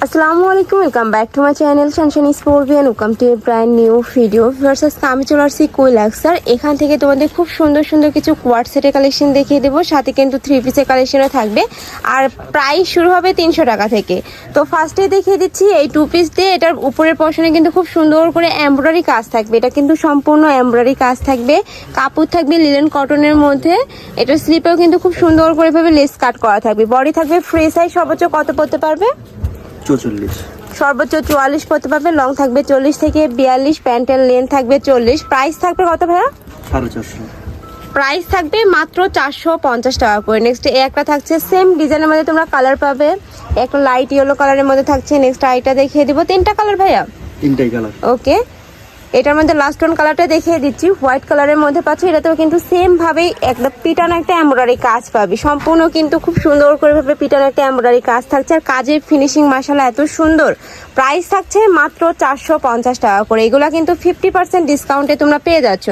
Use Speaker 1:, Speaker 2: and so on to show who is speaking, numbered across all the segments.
Speaker 1: আসসালামু আলাইকুম, welcome back to my channel sunshine sportian. Welcome to a brand new video. Versus আমি চলে আসছি কুইলাক্সার। এখান থেকে তোমাদের খুব সুন্দর সুন্দর কিছু কোয়ার্ড সেটের কালেকশন দেখিয়ে দেবো, সাথে কিন্তু 3 পিসের কালেকশনও থাকবে। আর প্রাইস শুরু হবে 300 টাকা থেকে। তো ফার্স্টে দেখিয়ে দিচ্ছি এই 2 পিস দিয়ে। এটার উপরের পোর্শনে কিন্তু খুব সুন্দর করে এমব্রয়ডারি কাজ থাকবে। এটা কিন্তু সম্পূর্ণ এমব্রয়ডারি কাজ থাকবে, কাপড় থাকবে লিলেন কটনের মধ্যে। এটার স্লিপেও কিন্তু খুব সুন্দর করে ভাবে লেস কাট করা থাকবে। বডি থাকবে ফ্রি সাইজ, সর্বোচ্চ কত পড়তে পারবে?
Speaker 2: 44,
Speaker 1: সর্বোচ্চ 44 পড়তে পারবে। লং থাকবে 40 থেকে 42, প্যান্টের লেন্থ থাকবে 40। প্রাইস থাকবে কত ভাইয়া?
Speaker 2: 450।
Speaker 1: প্রাইস থাকবে মাত্র 450 টাকা করে। নেক্সট একটা থাকছে সেম ডিজাইনের মধ্যে, তোমরা কালার পাবে। একটা লাইট ইয়েলো কালারের মধ্যে থাকছে। নেক্সট আইটা দেখিয়ে দিব। 3টা কালার ভাইয়া?
Speaker 2: 3টাই কালার।
Speaker 1: ওকে, এটার মধ্যে লাস্ট ওয়ান কালারটা দেখিয়ে দিচ্ছি, হোয়াইট কালারের মধ্যে পাচ্ছ। এটাতেও কিন্তু সেম ভাবেই একটা পিটানো একটা এমব্রয়ডারি কাজ পাবে। সম্পূর্ণ কিন্তু খুব সুন্দর করে ভাবে পিটানো একটা এমব্রয়ডারি কাজ থাকছে। আর কাজের ফিনিশিং মাশাআল্লাহ এত সুন্দর। প্রাইস থাকছে মাত্র 450 টাকা করে। এগুলা কিন্তু 50% ডিসকাউন্টে তোমরা পেয়ে যাচ্ছ।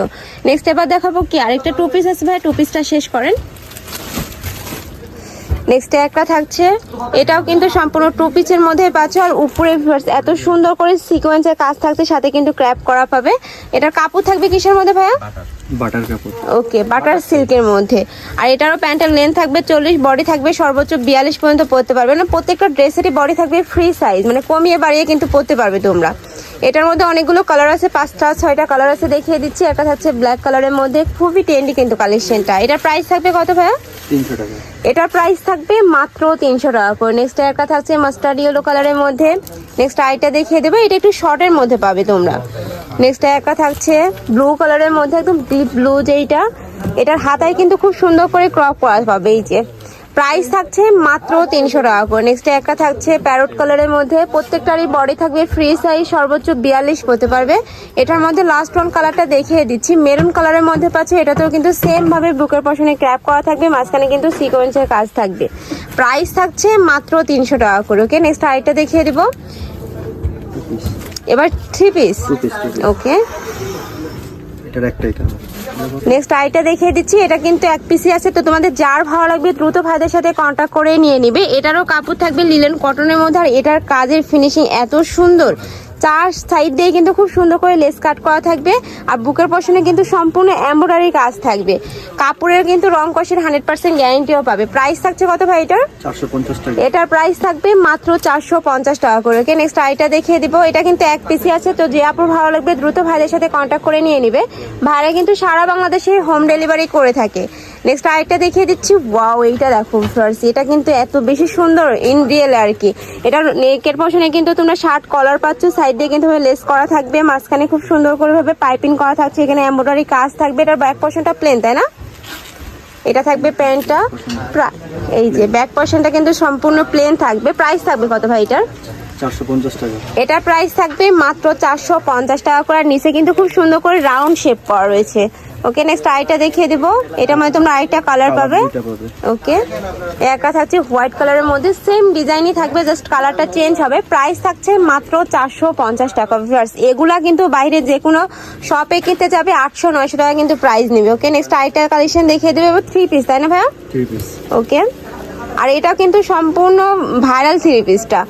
Speaker 1: নেক্সট এবার দেখাবো কি আরেকটা 2 পিস আছে ভাই, 2 পিসটা শেষ করেন। নেক্সট একটা থাকছে, এটাও কিন্তু সম্পূর্ণ 2 পিসের মধ্যে পাচ্ছ। আর উপরে এত সুন্দর করে সিকোয়েন্সের কাজ থাকছে, সাথে কিন্তু ক্র্যাপ করা পাবে। এটার কাপড় থাকবে কিসের মধ্যে ভাইয়া?
Speaker 2: বাটার কাপড়।
Speaker 1: ওকে, বাটার সিল্কের মধ্যে। আর এটারও প্যান্টের লেন্থ থাকবে 40, বডি থাকবে সর্বোচ্চ 42 পর্যন্ত পরতে পারবে। না প্রত্যেকটা ড্রেসেরই বডি থাকবে ফ্রি সাইজ, মানে কমিয়ে বাড়িয়ে কিন্তু পরতে পারবে তোমরা। এটার মধ্যে অনেকগুলো কালার আছে, 5টা 6টা কালার আছে, দেখিয়ে দিচ্ছি। একটা থাকছে ব্ল্যাক কালারের মধ্যে, খুবই ট্রেন্ডি কিন্তু কালেকশনটা। এটার প্রাইস থাকবে কত ভাইয়া?
Speaker 2: 300 টাকা।
Speaker 1: এটার প্রাইস থাকবে মাত্র 300 টাকা করে। নেক্সট একটা থাকছে মাস্টার্ড ইয়েলো কালারের মধ্যে। নেক্সট আইটা দেখিয়ে দেবো, এটা একটু শর্টের মধ্যে পাবে তোমরা। নেক্সট একটা থাকছে ব্লু কালারের মধ্যে, একদম ডিপ ব্লু যেইটা। এটার হাতায় কিন্তু খুব সুন্দর করে ক্রপ করা পাবে। এই যে প্রাইস থাকছে মাত্র 300 টাকা করে। নেক্সট একটা থাকছে প্যারট কালারের মধ্যে, প্রত্যেকটারই বডি থাকবে ফ্রি সাইজ, সর্বোচ্চ 42 পড়তে পারবে। এটার মধ্যে লাস্ট ওয়ান কালারটা দেখিয়ে দিচ্ছি, মেরুন কালারের মধ্যে পাচ্ছে। এটাতেও কিন্তু সেম ভাবে বুকের পশনে ক্র্যাপ করা থাকবে, মাঝখানে কিন্তু সিকোয়েন্সের কাজ থাকবে। প্রাইস থাকছে মাত্র 300 টাকা করে। ওকে, নেক্সট আরেকটা দেখিয়ে দিব। এবার 3 পিস। ওকে,
Speaker 2: এটার একটাই কালার।
Speaker 1: নেক্সট আইটা দেখিয়ে দিচ্ছি। এটা কিন্তু 1 পিসই আছে, তো তোমাদের যার ভালো লাগবে দ্রুত ভাইদের সাথে কন্ট্যাক্ট করে নিয়ে নিবে। এটারও কাপড় থাকবে লিলেন কটনের মধ্যে। আর এটার কাজের ফিনিশিং এত সুন্দর, 4 সাইড দিয়ে কিন্তু খুব সুন্দর করে লেস কাট করা থাকবে। আর বুকের পশনে কিন্তু সম্পূর্ণ এমব্রয়ডারি কাজ থাকবে। কাপড়ের কিন্তু রং কষের 100% গ্যারান্টিও পাবে। প্রাইস থাকছে কত ভাই এটার?
Speaker 2: 450 টাকা।
Speaker 1: এটার প্রাইস থাকবে মাত্র 450 টাকা করে। ওকে, নেক্সট আইটা দেখিয়ে দিব। এটা কিন্তু 1 পিসই আছে, তো যে আপুর ভালো লাগবে দ্রুত ভাইদের সাথে কন্ট্যাক্ট করে নিয়ে নিবে। ভাইরা কিন্তু সারা বাংলাদেশে হোম ডেলিভারি করে থাকে। নেক্সট আইটা দেখিয়ে দিচ্ছি। ওয়াও, এইটা দেখো ফ্লার্স, এটা কিন্তু এত বেশি সুন্দর ইন রিয়েল আর কি। এটার নেকের পশনে কিন্তু তোমরা শার্ট কলার পাচ্ছ, সাইড দিয়ে কিন্তু লেস করা থাকবে, মাঝখানে খুব সুন্দর করে ভাবে পাইপিং করা থাকছে। এখানে এমব্রয়ডারি কাজ থাকবে। এটার ব্যাক পশনটা প্লেন, তাই না? এটা থাকবে প্যান্টটা। এই যে ব্যাক পশনটা কিন্তু সম্পূর্ণ প্লেন থাকবে। প্রাইস থাকবে কত ভাই এটার?
Speaker 2: 450 টাকা।
Speaker 1: এটার প্রাইস থাকবে মাত্র 450 টাকা করে। আর নিচে কিন্তু খুব সুন্দর করে রাউন্ড শেপ করা রয়েছে। ওকে, নেক্সট আইটা দেখিয়ে দিব। এটার মধ্যে তোমরা আরেকটা কালার পাবে। ওকে, একটা থাকছে হোয়াইট কালারের মধ্যে, সেম ডিজাইনই থাকবে, জাস্ট কালারটা চেঞ্জ হবে। প্রাইস থাকছে মাত্র 450 টাকা। এগুলা কিন্তু বাইরে যে কোনো শপে কিনতে যাবে 800-900 টাকা কিন্তু প্রাইস নেবে। ওকে, নেক্সট আইটা কালেকশন দেখিয়ে দেবে। 3 পিস, তাই না ভাইয়া?
Speaker 2: 3 পিস।
Speaker 1: ওকে, আর এটা কিন্তু সম্পূর্ণ ভাইরাল 3 পিসটা।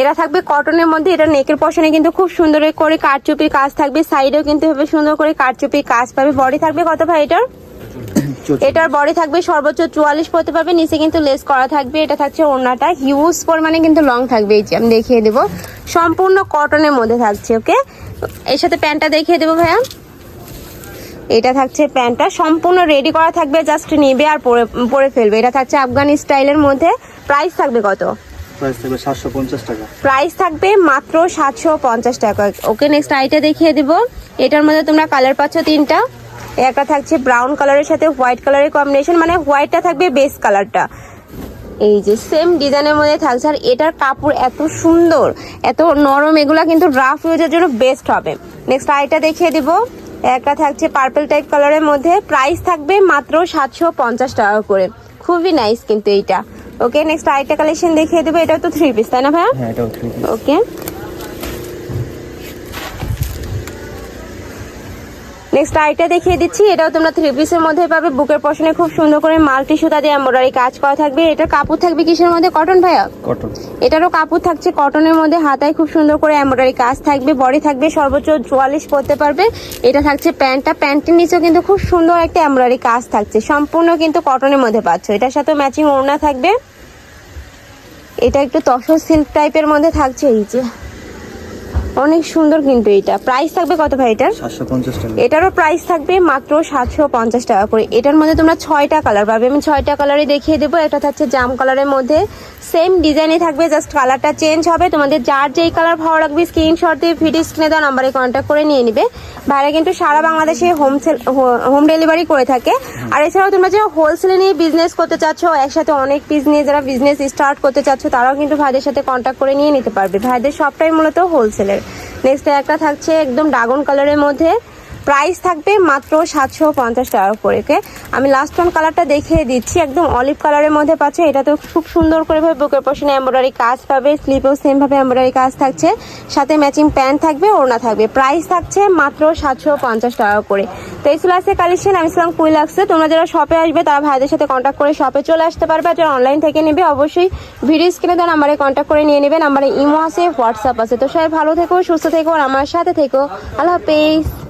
Speaker 1: এটা থাকবে কটনের মধ্যে। এটা নেকের পশনে কিন্তু খুব সুন্দর করে কারচুপির কাজ থাকবে, সাইডেও কিন্তু হবে সুন্দর করে কারচুপির কাজ পাবে। বডি থাকবে কত ভাই এটার? এটার বডি থাকবে সর্বোচ্চ 44 পড়তে পারবে। নিচে কিন্তু লেস করা থাকবে। এটা থাকছে ওড়নাটা, হিউজ পরিমাণে কিন্তু লং থাকবে। এই যে আমি দেখিয়ে দেবো, সম্পূর্ণ কটনের মধ্যে থাকছে। ওকে, এর সাথে প্যান্টটা দেখিয়ে দেবো ভাইয়া। এটা থাকছে প্যান্টটা, সম্পূর্ণ রেডি করা থাকবে, জাস্ট নিবে আর পরে ফেলবে। এটা থাকছে আফগানি স্টাইলের মধ্যে। প্রাইস থাকবে কত?
Speaker 2: প্রাইস থাকবে 750 টাকা।
Speaker 1: প্রাইস থাকবে মাত্র 750 টাকা। ওকে, নেক্সট আইটা দেখিয়ে দিব। এটার মধ্যে তোমরা কালার পাচ্ছ 3টা। একটা থাকছে ব্রাউন কালারের সাথে হোয়াইট কালারের কম্বিনেশন, মানে হোয়াইটটা থাকবে বেস কালারটা। এই যে সেম ডিজাইনের মধ্যে থাকছে। আর এটার কাপড় এত সুন্দর, এত নরম, এগুলা কিন্তু রাফ ইউজের জন্য বেস্ট হবে। নেক্সট আইটা দেখিয়ে দিব। একটা থাকছে পার্পল টাইপ কালারের মধ্যে। প্রাইস থাকবে মাত্র 750 টাকা করে। খুবই নাইস কিন্তু এইটা। ওকে, নেক্সট আরেকটা কালেকশন দেখিয়ে দেবো। এটাও তো 3 পিস, তাই না ভাইয়া?
Speaker 2: হ্যাঁ, এটাও 3 পিস।
Speaker 1: ওকে, নেক্সট আইটা দেখিয়ে দিচ্ছি, এটাও তোমরা 3 পিসের মধ্যে পাবে। বুকের পশনে খুব সুন্দর করে মাল্টি সুতা দিয়ে এমব্রয়ডারি কাজ করা থাকবে। এটার কাপড় থাকবে কিসের মধ্যে? কটন ভাইয়া?
Speaker 2: কটন।
Speaker 1: এটারও কাপড় থাকছে কটনের মধ্যে, হাতায় খুব সুন্দর করে এমব্রয়ডারি কাজ থাকবে। বডি থাকবে সর্বোচ্চ 44 পরতে পারবে। এটা থাকছে প্যান্টটা, প্যান্টের নিচেও কিন্তু খুব সুন্দর একটা এমব্রয়ডারি কাজ থাকছে, সম্পূর্ণ কিন্তু কটনের মধ্যে পাচ্ছ। এটার সাথে ম্যাচিং ওড়না থাকবে। এটা একটু তসর সিল্ক টাইপের মধ্যে থাকছে, এই যে অনেক সুন্দর কিন্তু। এটা প্রাইস থাকবে কত ভাই এটার?
Speaker 2: 750 টাকা।
Speaker 1: এটারও প্রাইস থাকবে মাত্র 750 টাকা করে। এটার মধ্যে তোমরা 6টা কালার পাবে, আমি 6টা কালারই দেখিয়ে দেবো। এটা থাকছে জাম কালারের মধ্যে, সেম ডিজাইনই থাকবে, জাস্ট কালারটা চেঞ্জ হবে। তোমাদের যার যেই কালার ভালো লাগবে স্ক্রিনশট দিয়ে ভিডিও স্ক্রিনে দেওয়া নাম্বারে কন্ট্যাক্ট করে নিয়ে নিবে। বাইরে কিন্তু সারা বাংলাদেশে হোম ডেলিভারি করে থাকে। আর এছাড়াও তোমরা যে হোলসেলে নিয়ে বিজনেস করতে চাচ্ছ, একসাথে অনেক পিস নিয়ে যারা বিজনেস স্টার্ট করতে চাচ্ছ, তারাও কিন্তু ভাইদের সাথে কন্ট্যাক্ট করে নিয়ে নিতে পারবে। ভাইদের সবটাই মূলত হোলসেলের। নেক্সট একটা থাকছে একদম ড্রাগন কালারের মধ্যে, প্রাইস থাকবে মাত্র 750 টাকা করে। আমি লাস্ট ওয়ান কালারটা দেখিয়ে দিচ্ছি, একদম অলিভ কালারের মধ্যে পাচ্ছে। এটা তো খুব সুন্দর করে ভাবে বুকের পশনে এমব্রয়ডারি কাজ পাবে, স্লিপেও সেম ভাবে এমব্রয়ডারি কাজ থাকছে, সাথে ম্যাচিং প্যান্ট থাকবে, ওড়না থাকবে। প্রাইস থাকছে মাত্র 750 টাকা করে। তো এই ছিল আজকে কালেকশন। আমি ছিলাম কুইল লাগছে। তোমরা যারা শপে আসবে তারা ভাইদের সাথে কন্ট্যাক্ট করে শপে চলে আসতে পারবে। আর যারা অনলাইন থেকে নেবে অবশ্যই ভিডিও স্ক্রিনে দেওয়া নাম্বারে কন্ট্যাক্ট করে নিয়ে নেবে। নাম্বারে ইমো আছে, হোয়াটসঅ্যাপ আছে। তো সবাই ভালো থেকো, সুস্থ থেকো, আর আমার সাথে থেকো। আল্লাহ হাফেজ।